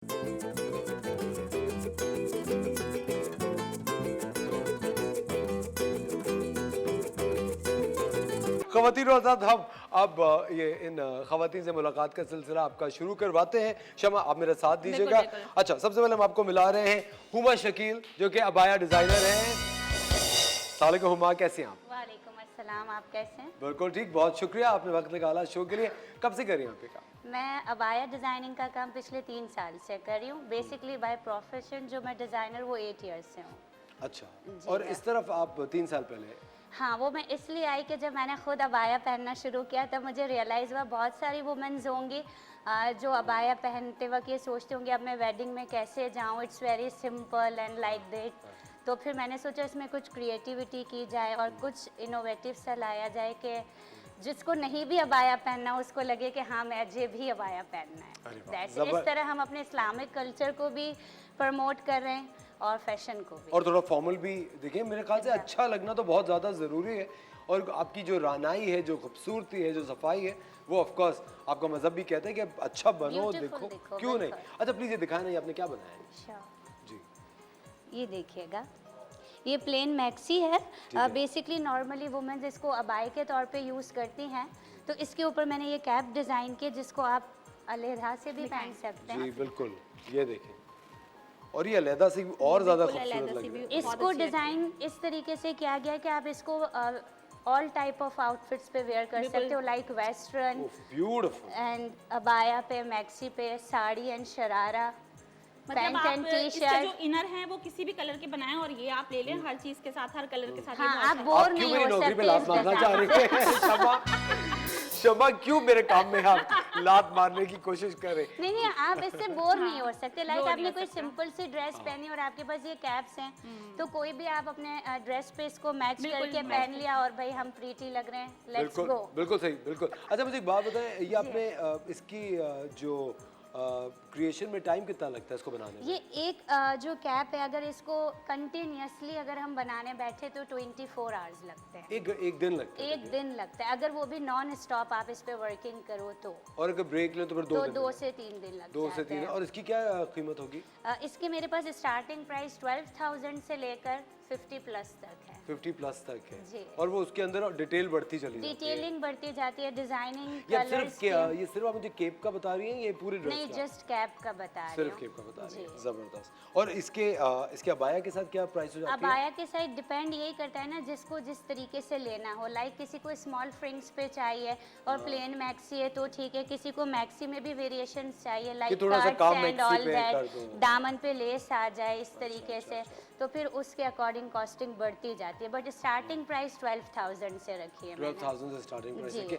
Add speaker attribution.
Speaker 1: ख़वातीन और हज़रात, हम अब ये इन ख़वातीन से मुलाकात का सिलसिला आपका शुरू करवाते हैं। शमा, आप मेरा साथ दीजिएगा। अच्छा, सबसे पहले हम आपको मिला रहे हैं हुमा शकील, जो कि अबाया डिज़ाइनर हैं। अस्सलाम हुमा, कैसे हैं आप?
Speaker 2: वालेकुम अस्सलाम, आप कैसे हैं?
Speaker 1: बिल्कुल ठीक, बहुत शुक्रिया, आपने वक्त निकाला शो के लिए। कब से कर रही हैं आप ये काम?
Speaker 2: मैं अबाया डिज़ाइनिंग का काम पिछले 3 साल से कर रही हूँ। बेसिकली बाय प्रोफेशन जो मैं डिज़ाइनर वो 8 ईयर्स से हूँ।
Speaker 1: अच्छा, और इस तरफ आप 3 साल पहले?
Speaker 2: हाँ, वो मैं इसलिए आई कि जब मैंने खुद अबाया पहनना शुरू किया तब मुझे रियलाइज़ हुआ बहुत सारी वुमेन्स होंगी जो अबाया पहनते वक्त ये सोचते होंगे अब मैं वेडिंग में कैसे जाऊँ, it's very simple and like that. तो फिर मैंने सोचा इसमें कुछ क्रिएटिविटी की जाए और कुछ इनोवेटिव सा लाया जाए कि जिसको नहीं भी अबाया पहनना उसको लगे कि हाँ मुझे भी अबाया पहनना है। इस तरह हम अपने इस्लामिक कल्चर को भी प्रमोट कर रहे हैं और फैशन को भी।
Speaker 1: और थोड़ा फॉर्मल भी। देखिए, मेरे ख्याल से अच्छा लगना तो बहुत ज़्यादा ज़रूरी है, और आपकी जो रानाई है, जो खूबसूरती है, जो सफाई है, वो ऑफ कोर्स आपका मजहब भी कहता है कि अच्छा बनो, देखो क्यों नहीं। अच्छा, प्लीज़ ये दिखाया नहीं आपने क्या बनाया है? जी,
Speaker 2: ये देखिएगा, ये प्लेन मैक्सी है। बेसिकली नॉर्मली वुमेन्स इसको अबाई के तौर पे यूज़ करती हैं, तो इसके ऊपर मैंने ये कैप डिज़ाइन की जिसको आप अलहदा से भी पहन सकते हैं।
Speaker 1: जी बिल्कुल, ये देखें, और ये अलहदा से और ज़्यादा खूबसूरत लग रहा है।
Speaker 2: इसको डिज़ाइन इस तरीके से किया गया कि आप इसको ऑल टाइप ऑफ आउटफिट्स पे वेयर कर सकते हो, like western
Speaker 1: beautiful
Speaker 2: and abaya पे, मैक्सी पे, साड़ी एंड शरारा,
Speaker 3: मतलब आप इसके जो इनर हैं वो किसी भी कलर के बनाएं और ये आप ले लें हर चीज के साथ, हर कलर के साथ।
Speaker 2: हाँ,
Speaker 3: ये
Speaker 2: आप बोर नहीं हो
Speaker 1: नौकरी पे
Speaker 2: सकते
Speaker 1: लात मारना चाह रहे हैं? शमा, शमा क्यों मेरे काम में आप लात मारने की कोशिश कर रहे हैं?
Speaker 2: नहीं, आप इससे बोर नहीं हो सकते। लाइक आपने कोई सिंपल सी ड्रेस पहनी और आपके पास ये कैप्स हैं, तो कोई भी आप अपने ड्रेस पे इसको मैच करके पहन लिया और भाई हम प्रीटी लग रहे हैं, लेट्स गो।
Speaker 1: बिल्कुल सही, बिल्कुल। अच्छा, मुझे एक बात बताएं, ये आपने इसकी जो क्रिएशन में टाइम कितना लगता है इसको बनाने में?
Speaker 2: ये एक जो कैप है, अगर इसको कंटिन्यूसली अगर हम बनाने बैठे तो 24 आवर्स लगते हैं।
Speaker 1: एक दिन लगता है?
Speaker 2: एक दिन लगता है, अगर वो भी नॉन स्टॉप आप इस पे वर्किंग करो तो।
Speaker 1: और अगर ब्रेक लें तो फिर
Speaker 2: 2 से 3 दिन लगते हैं।
Speaker 1: 2 से 3। और इसकी क्या कीमत होगी?
Speaker 2: इसके मेरे पास स्टार्टिंग प्राइस 12,000 से लेकर 50 प्लस तक है।
Speaker 1: 50 प्लस तक है
Speaker 2: जी।
Speaker 1: और वो उसके अंदर डिटेल बढ़ती चली जाती है?
Speaker 2: डिटेलिंग बढ़ती जाती है, डिजाइनिंग,
Speaker 1: या सिर्फ क्या ये सिर्फ आप मुझे केप का बता रही हैं, ये पूरी ड्रेस
Speaker 2: नहीं,
Speaker 1: का?
Speaker 2: जस्ट कैप का बता रही
Speaker 1: सिर्फ
Speaker 2: हूँ।
Speaker 1: केप का बता रही हैं, जबरदस्त। और इसके अबाया के साथ क्या प्राइस हो जाती है?
Speaker 2: अबाया के साथ डिपेंड यही करता है ना जिसको जिस तरीके से लेना हो। लाइक किसी को स्मॉल फ्रिंग्स पे चाहिए और प्लेन मैक्सी है तो ठीक है, किसी को मैक्सी में भी वेरिएशन चाहिए, like cards and all that, दामन पे लेस आ जाए इस तरीके से, तो फिर उसके अकॉर्डिंग कॉस्टिंग बढ़ती जाती है। बट स्टार्टिंग प्राइस 12,000 से रखी है।
Speaker 1: 12,000 से स्टार्टिंग प्राइस है।